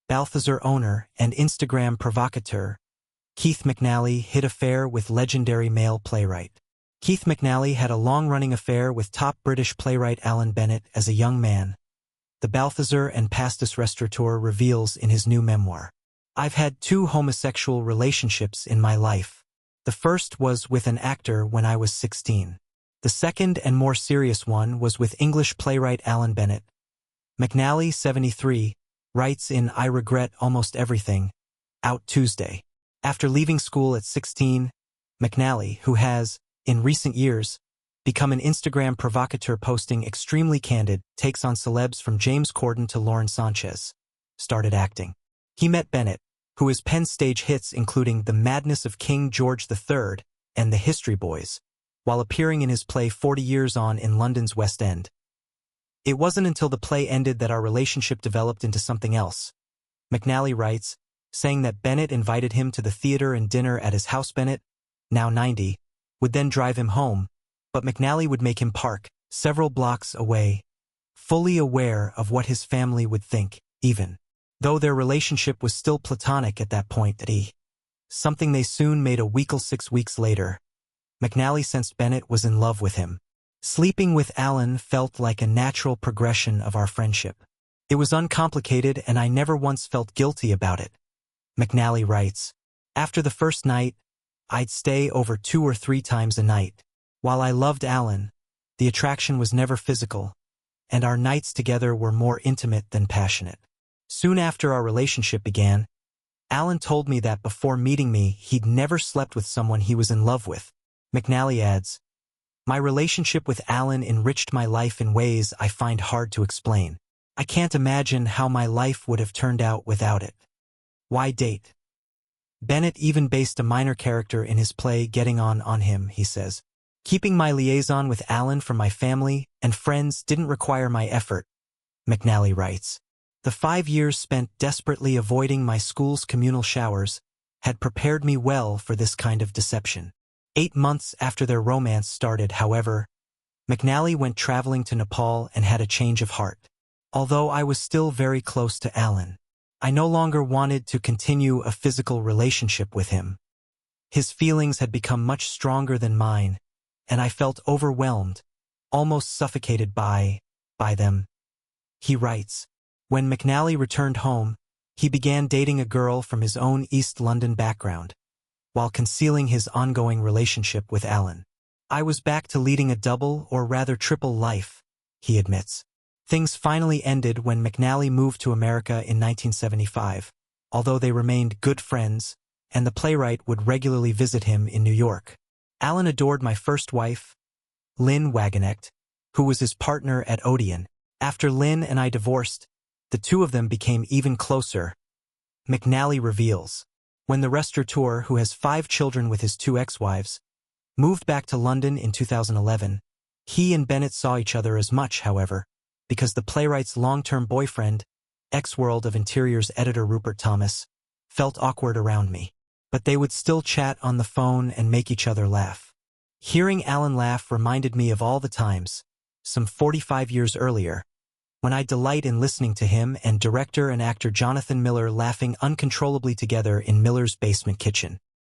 Balthazar owner and Instagram provocateur, Keith McNally hid affair with legendary male playwright. Keith McNally had a long-running affair with top British playwright Alan Bennett as a young man. The Balthazar and Pastis restaurateur reveals in his new memoir. I've had 2 homosexual relationships in my life. The first was with an actor when I was 16. The second and more serious one was with English playwright Alan Bennett. McNally, 73, writes in I Regret Almost Everything, out Tuesday. After leaving school at 16, McNally, who has, in recent years, become an Instagram provocateur posting extremely candid takes on celebs from James Corden to Lauren Sanchez, started acting. He met Bennett, who has penned stage hits including The Madness of King George III and The History Boys, while appearing in his play 40 Years On in London's West End. It wasn't until the play ended that our relationship developed into something else, McNally writes, saying that Bennett invited him to the theater and dinner at his house. Bennett, now 90, would then drive him home, but McNally would make him park several blocks away, fully aware of what his family would think, even though their relationship was still platonic at that point. Something they soon made a weekly 6 weeks later. McNally sensed Bennett was in love with him. Sleeping with Alan felt like a natural progression of our friendship. It was uncomplicated and I never once felt guilty about it. McNally writes, after the first night, I'd stay over 2 or 3 times a night. While I loved Alan, the attraction was never physical, and our nights together were more intimate than passionate. Soon after our relationship began, Alan told me that before meeting me, he'd never slept with someone he was in love with. McNally adds, my relationship with Alan enriched my life in ways I find hard to explain. I can't imagine how my life would have turned out without it. Why date? Bennett even based a minor character in his play Getting On him, he says. Keeping my liaison with Alan from my family and friends didn't require my effort, McNally writes. The 5 years spent desperately avoiding my school's communal showers had prepared me well for this kind of deception. 8 months after their romance started, however, McNally went traveling to Nepal and had a change of heart. Although I was still very close to Alan, I no longer wanted to continue a physical relationship with him. His feelings had become much stronger than mine, and I felt overwhelmed, almost suffocated by them. He writes, when McNally returned home, he began dating a girl from his own East London background, while concealing his ongoing relationship with Alan. I was back to leading a double or rather triple life, he admits. Things finally ended when McNally moved to America in 1975, although they remained good friends, and the playwright would regularly visit him in New York. Alan adored my first wife, Lynn Wagenknecht, who was his partner at Odeon. After Lynn and I divorced, the two of them became even closer, McNally reveals. When the restaurateur, who has 5 children with his 2 ex-wives, moved back to London in 2011, he and Bennett saw each other as much, however, because the playwright's long-term boyfriend, ex-World of Interiors editor Rupert Thomas, felt awkward around me. But they would still chat on the phone and make each other laugh. Hearing Alan laugh reminded me of all the times, some 45 years earlier, when I delight in listening to him and director and actor Jonathan Miller laughing uncontrollably together in Miller's basement kitchen.